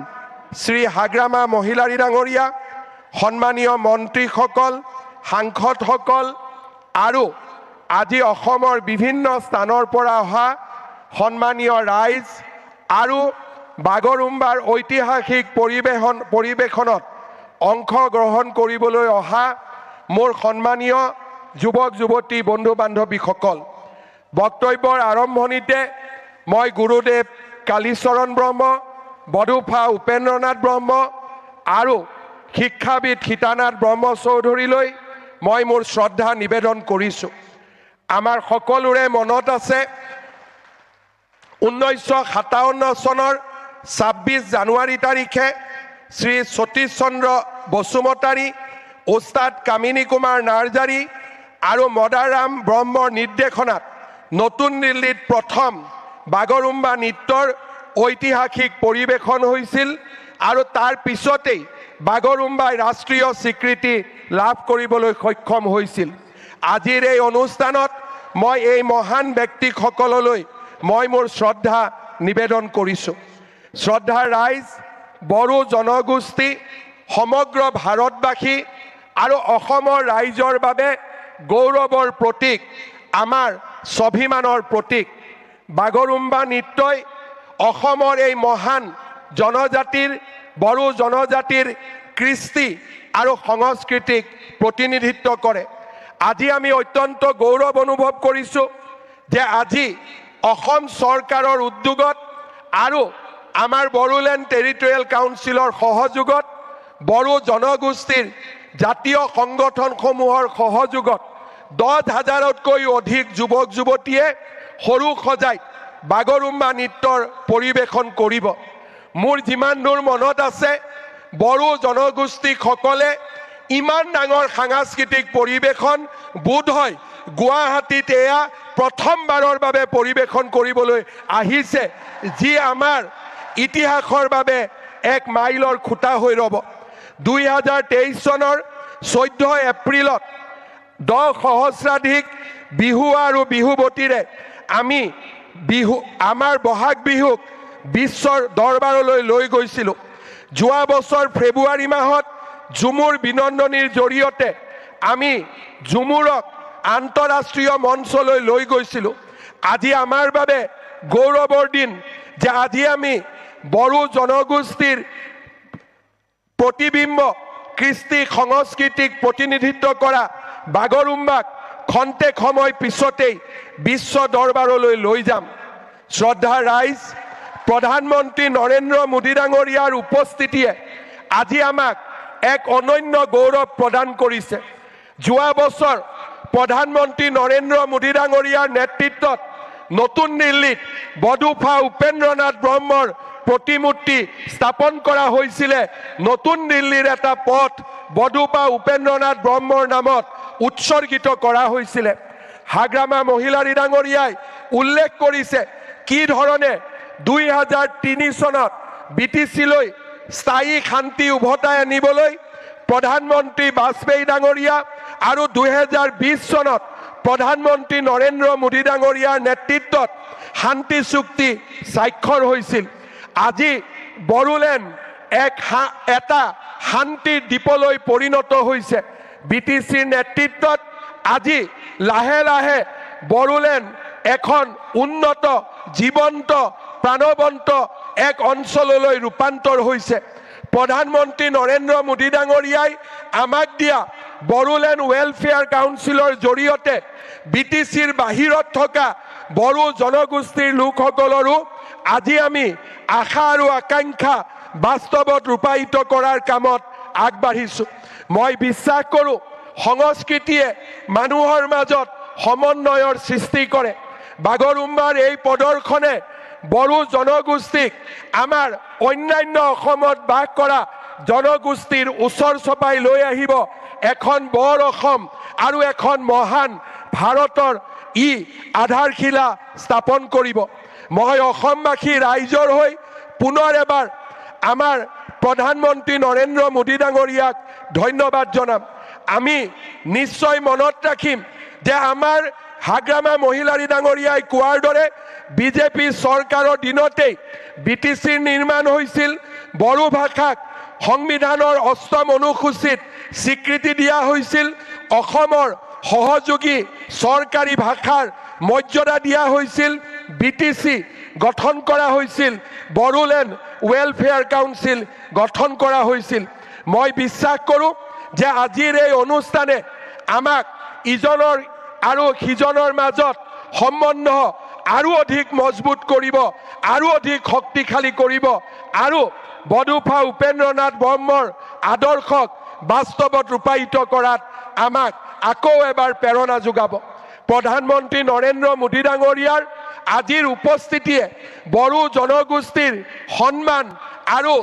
শ্ৰী হাগ্ৰামা মহিলাৰী ডাঙৰীয়া সন্মানীয় মন্ত্ৰীসকল সাংসদসকল আৰু আজি অসমৰ বিভিন্ন স্থানৰ পৰা অহা সন্মানীয় ৰাইজ আৰু বাগৰুম্বাৰ ঐতিহাসিক পৰিৱেশনত অংশগ্ৰহণ কৰিবলৈ অহা মোৰ সন্মানীয় যুৱক যুৱতী বন্ধু বান্ধৱীসকল বক্তব্যৰ আৰম্ভণিতে মই গুৰুদেৱ কালীচৰণ ব্ৰহ্ম বড়োফা উপেন্দ্ৰনাথ ব্ৰহ্ম আৰু শিক্ষাবিদ সীতানাথ ব্ৰহ্ম চৌধুৰীলৈ মই মোৰ শ্ৰদ্ধা নিবেদন কৰিছোঁ আমাৰ সকলোৰে মনত আছে 1957 চনৰ 26 জানুৱাৰী তাৰিখে শ্ৰী সতীশ চন্দ্ৰ বসুমতাৰী ওস্তাদ কামিনী কুমাৰ নাৰ্জাৰী আৰু মদাৰাম ব্ৰহ্মৰ নিৰ্দেশনাত নতুন দিল্লীত প্ৰথম বাগৰুম্বা নৃত্যৰ ঐতিহাসিক পৰিৱেশন হৈছিল আৰু তাৰ পিছতেই বাগৰুম্বাই ৰাষ্ট্ৰীয় স্বীকৃতি লাভ কৰিবলৈ সক্ষম হৈছিল আজিৰ এই অনুষ্ঠানত মই এই মহান ব্যক্তিসকললৈ মই মোৰ শ্ৰদ্ধা নিবেদন কৰিছোঁ শ্ৰদ্ধা ৰাইজ বড়ো জনগোষ্ঠী সমগ্ৰ ভাৰতবাসী আৰু অসমৰ ৰাইজৰ বাবে গৌৰৱৰ প্ৰতীক আমাৰ স্বাভিমানৰ প্ৰতীক বাগৰুম্বা নৃত্যই অসমৰ এই মহান জনজাতিৰ বড়ো জনজাতিৰ কৃষ্টি আৰু সংস্কৃতিক প্ৰতিনিধিত্ব কৰে আজি আমি অত্যন্ত গৌৰৱ অনুভৱ কৰিছোঁ যে আজি অসম চৰকাৰৰ উদ্যোগত আৰু আমাৰ বড়োলেণ্ড টেৰিটৰিয়েল কাউন্সিলৰ সহযোগত বড়ো জনগোষ্ঠীৰ জাতীয় সংগঠনসমূহৰ সহযোগত 10,000তকৈ অধিক যুৱক যুৱতীয়ে সৰু সজাই বাগৰুম্বা নৃত্যৰ পৰিৱেশন কৰিব মোৰ যিমান দূৰ মনত আছে বড়ো জনগোষ্ঠীসকলে ইমান ডাঙৰ সাংস্কৃতিক পৰিৱেশন বোধ হয় গুৱাহাটীত এয়া প্ৰথমবাৰৰ বাবে পৰিৱেশন কৰিবলৈ আহিছে যি আমাৰ ইতিহাসৰ বাবে এক মাইলৰ খুঁটা হৈ ৰ'ব 2023 চনৰ 14 এপ্ৰিলত 10 সহস্ৰাধিক বিহু আৰু বিহুৱতীৰে আমি আমাৰ বহাগ বিহুক বিশ্বৰ দৰবাৰলৈ লৈ গৈছিলোঁ যোৱা বছৰ ফেব্ৰুৱাৰী মাহত ঝুমুৰ বিনন্দনীৰ জৰিয়তে আমি ঝুমুৰক আন্তঃৰাষ্ট্ৰীয় মঞ্চলৈ লৈ গৈছিলোঁ আজি আমাৰ বাবে গৌৰৱৰ দিন যে আজি আমি বড়ো জনগোষ্ঠীৰ প্ৰতিবিম্ব কৃষ্টি সংস্কৃতিক প্ৰতিনিধিত্ব কৰা বাগৰুম্বাক খন্তেক সময় পিছতেই বিশ্ব দৰবাৰলৈ লৈ যাম শ্ৰদ্ধা ৰাইজ প্ৰধানমন্ত্ৰী নৰেন্দ্ৰ মোদী ডাঙৰীয়াৰ উপস্থিতিয়ে আজি আমাক এক অনন্য গৌৰৱ প্ৰদান কৰিছে যোৱা বছৰ প্ৰধানমন্ত্ৰী নৰেন্দ্ৰ মোদী ডাঙৰীয়াৰ নেতৃত্বত নতুন দিল্লীত বড়োফা উপেন্দ্ৰনাথ ব্ৰহ্মৰ প্ৰতিমূৰ্তি স্থাপন কৰা হৈছিলে নতুন দিল্লীৰ এটা পথ বড়োফা উপেন্দ্ৰনাথ ব্ৰহ্মৰ নামত উৎসৰ্গিত কৰা হৈছিলে হাগ্ৰামা মহিলাৰী ডাঙৰীয়াই উল্লেখ কৰিছে কি ধৰণে 2003 চনত বিটিচিলৈ স্থায়ী শান্তি উভতাই আনিবলৈ প্ৰধানমন্ত্ৰী বাজপেয়ী ডাঙৰীয়া আৰু 2020 চনত প্ৰধানমন্ত্ৰী নৰেন্দ্ৰ মোদী ডাঙৰীয়াৰ নেতৃত্বত শান্তি চুক্তি স্বাক্ষৰ হৈছিল আজি বড়োলেণ্ড এটা শান্তিৰ দ্বীপলৈ পৰিণত হৈছে বিটিচিৰ নেতৃত্বত আজি লাহে লাহে বড়োলেণ্ড এখন উন্নত জীৱন্ত প্ৰাণৱন্ত এক অঞ্চললৈ ৰূপান্তৰ হৈছে প্ৰধানমন্ত্ৰী নৰেন্দ্ৰ মোদী ডাঙৰীয়াই আমাক দিয়া বড়োলেণ্ড ৱেলফেয়াৰ কাউন্সিলৰ জৰিয়তে BTCৰ বাহিৰত থকা বড়ো জনগোষ্ঠীৰ লোকসকলৰো আজি আমি আশা আৰু আকাংক্ষা বাস্তৱত ৰূপায়িত কৰাৰ কামত আগবাঢ়িছো। মই বিশ্বাস কৰোঁ সংস্কৃতিয়ে মানুহৰ মাজত সমন্বয়ৰ সৃষ্টি কৰে। বাগৰুম্বাৰ এই প্ৰদৰ্শনে বড়ো জনগোষ্ঠীক আমাৰ অন্যান্য অসমত বাস কৰা জনগোষ্ঠীৰ ওচৰ চপাই লৈ আহিব এখন বৰ অসম আৰু এখন মহান ভাৰতৰ ই আধাৰশিলা স্থাপন কৰিব। মই অসমবাসী ৰাইজৰ হৈ পুনৰ এবাৰ আমাৰ প্ৰধানমন্ত্ৰী নৰেন্দ্ৰ মোদী ডাঙৰীয়াক ধন্যবাদ জনাম। আমি নিশ্চয় মনত ৰাখিম যে আমাৰ হাগ্ৰামা মহিলাৰী ডাঙৰীয়াই কোৱাৰ দৰে বিজেপি চৰকাৰৰ দিনতেই BTCৰ নিৰ্মাণ হৈছিল। বড়ো ভাষাক সংবিধানৰ ৮ম অনুসূচীত স্বীকৃতি দিয়া হৈছিল। অসমৰ সহযোগী চৰকাৰী ভাষাৰ মৰ্যাদা দিয়া হৈছিল। BTC গঠন কৰা হৈছিল। বড়োলেণ্ড ৱেলফেয়াৰ কাউন্সিল গঠন কৰা হৈছিল। মই বিশ্বাস কৰোঁ যে আজিৰ এই অনুষ্ঠানে আমাক ইজনৰ আৰু সিজনৰ মাজত সম্বন্ধ আৰু অধিক মজবুত কৰিব, আৰু অধিক শক্তিশালী কৰিব, আৰু বডোফা উপেন্দ্ৰনাথ ব্ৰহ্মৰ আদৰ্শক বাস্তৱত ৰূপায়িত কৰাত আমাক আকৌ এবাৰ প্ৰেৰণা যোগাব। প্ৰধানমন্ত্ৰী নৰেন্দ্ৰ মোদী ডাঙৰীয়াৰ আজিৰ উপস্থিতিয়ে বড়ো জনগোষ্ঠীৰ সন্মান আৰু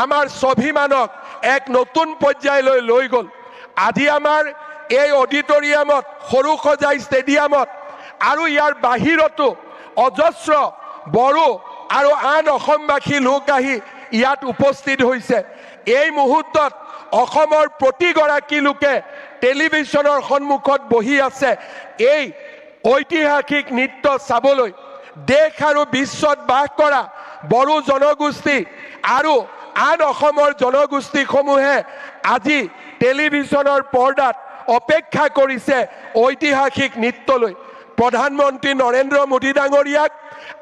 আমাৰ স্বাভিমানক এক নতুন পৰ্যায়লৈ লৈ গ'ল। আজি আমাৰ এই অডিটৰিয়ামত, সৰু সজাই ষ্টেডিয়ামত আৰু ইয়াৰ বাহিৰতো অজস্ৰ বড়ো আৰু আন অসমবাসী লোক আহি ইয়াত উপস্থিত হৈছে। এই মুহূৰ্তত অসমৰ প্ৰতিগৰাকী লোকে টেলিভিছনৰ সন্মুখত বহি আছে এই ঐতিহাসিক নৃত্য চাবলৈ। দেশ আৰু বিশ্বত বাস কৰা বড়ো জনগোষ্ঠী আৰু আন অসমৰ জনগোষ্ঠীসমূহে আজি টেলিভিছনৰ পৰ্দাত অপেক্ষা কৰিছে ঐতিহাসিক নৃত্যলৈ। প্ৰধানমন্ত্ৰী নৰেন্দ্ৰ মোদী ডাঙৰীয়াক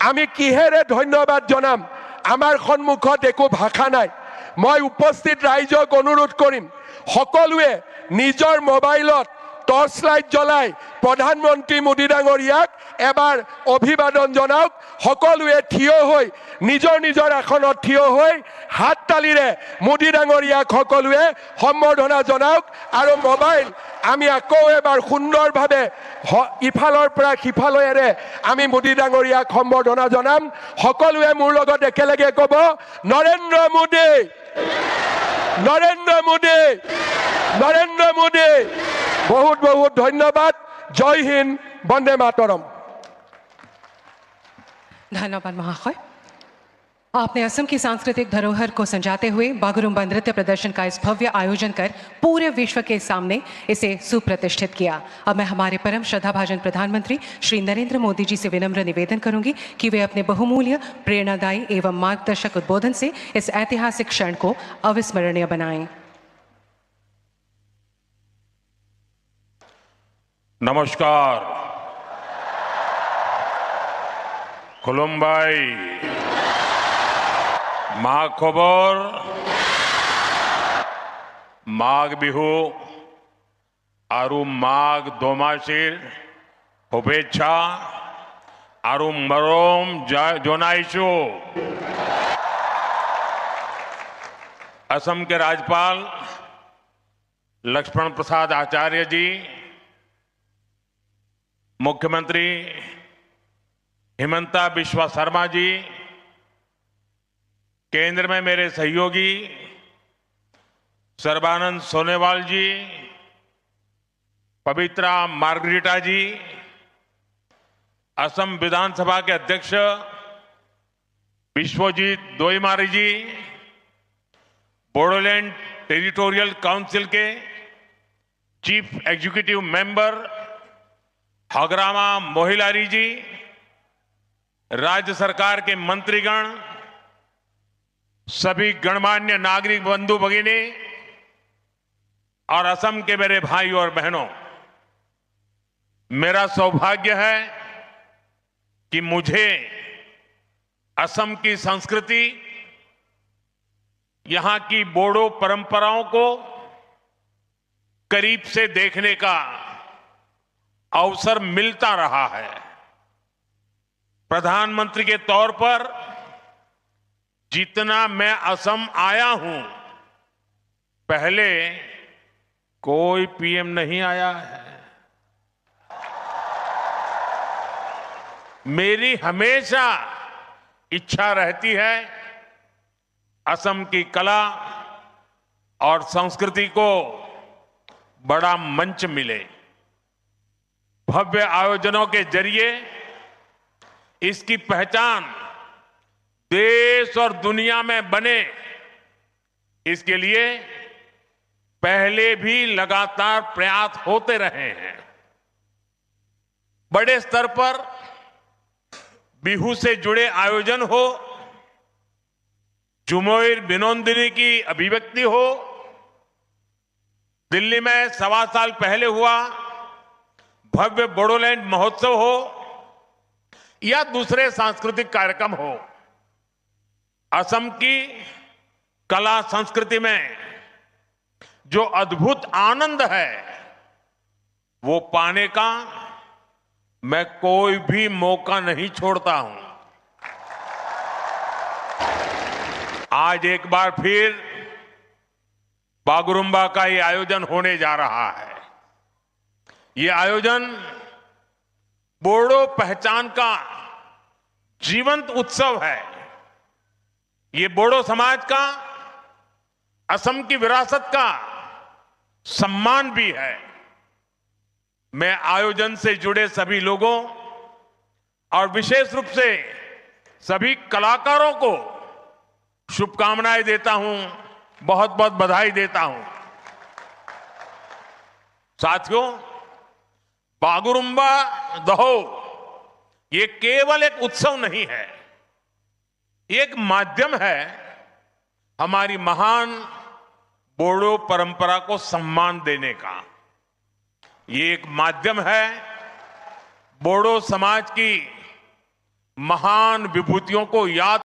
আমি কিহেৰে ধন্যবাদ জনাম? আমাৰ সন্মুখত একো ভাষা নাই। মই উপস্থিত ৰাইজক অনুৰোধ কৰিম, সকলোৱে নিজৰ মোবাইলত টৰ্চ লাইট জ্বলাই প্ৰধানমন্ত্ৰী মোদী ডাঙৰীয়াক এবাৰ অভিবাদন জনাওক। সকলোৱে থিয় হৈ নিজৰ নিজৰ আসনত থিয় হৈ হাত তালিৰে মোদী ডাঙৰীয়াক সকলোৱে সম্বৰ্ধনা জনাওক। আৰু মোবাইল আমি আকৌ এবাৰ সুন্দৰভাৱে ইফালৰ পৰা সিফালেৰে আমি মোদী ডাঙৰীয়াক সম্বৰ্ধনা জনাম। সকলোৱে মোৰ লগত একেলগে ক'ব, নৰেন্দ্ৰ মোদী, নৰেন্দ্ৰ মোদী, নৰেন্দ্ৰ মোদী। बहुत बहुत धन्यवाद। जय हिंद, वंदे मातरम। धन्यवाद महाशय। आपने असम की सांस्कृतिक धरोहर को संजाते हुए बागुरुम्बा नृत्य प्रदर्शन का इस भव्य आयोजन कर पूरे विश्व के सामने इसे सुप्रतिष्ठित किया। अब मैं हमारे परम श्रद्धाभाजन प्रधानमंत्री श्री नरेंद्र मोदी जी से विनम्र निवेदन करूंगी कि वे अपने बहुमूल्य, प्रेरणादायी एवं मार्गदर्शक उद्बोधन से इस ऐतिहासिक क्षण को अविस्मरणीय बनाएं। नमस्कार। खुलुमबाई। माघ खबर, माघ बिहू आरु माघ दोमासीर शुभेच्छा आरु मरम जोनाइशु। असम के राज्यपाल लक्ष्मण प्रसाद आचार्य जी, मुख्यमंत्री हिमंता बिस्वा शर्मा जी, केंद्र में मेरे सहयोगी सर्बानंद सोनेवाल जी, पवित्रा मार्गरीटा जी, असम विधानसभा के अध्यक्ष विश्वजीत दोईमारी जी, बोडोलैंड टेरिटोरियल काउंसिल के chief executive member Hagrama Mohilary ji, राज्य सरकार के मंत्रीगण, सभी गणमान्य नागरिक बंधु भगिनी और असम के मेरे भाई और बहनों, मेरा सौभाग्य है कि मुझे असम की संस्कृति, यहां की बोडो परंपराओं को करीब से देखने का अवसर मिलता रहा है। प्रधानमंत्री के तौर पर जितना मैं असम आया हूं, पहले कोई पीएम नहीं आया है। मेरी हमेशा इच्छा रहती है असम की कला और संस्कृति को बड़ा मंच मिले। भव्य आयोजनों के जरिए इसकी पहचान देश और दुनिया में बने, इसके लिए पहले भी लगातार प्रयास होते रहे हैं। बड़े स्तर पर बिहू से जुड़े आयोजन हो, झुमोर बिनोंदिनी की अभिव्यक्ति हो, दिल्ली में 1.25 साल पहले हुआ भव्य बोडोलैंड महोत्सव हो या दूसरे सांस्कृतिक कार्यक्रम हो, असम की कला संस्कृति में जो अद्भुत आनंद है वो पाने का मैं कोई भी मौका नहीं छोड़ता हूं। आज एक बार फिर बागुरुम्बा का ये आयोजन होने जा रहा है। ये आयोजन बोडो पहचान का जीवंत उत्सव है। ये बोडो समाज का, असम की विरासत का सम्मान भी है। मैं आयोजन से जुड़े सभी लोगों और विशेष रूप से सभी कलाकारों को शुभकामनाएं देता हूं, बहुत बहुत बधाई देता हूं। साथियों, बागुरुम्बा दहो ये केवल एक उत्सव नहीं है, ये एक माध्यम है हमारी महान बोडो परंपरा को सम्मान देने का। ये एक माध्यम है बोडो समाज की महान विभूतियों को याद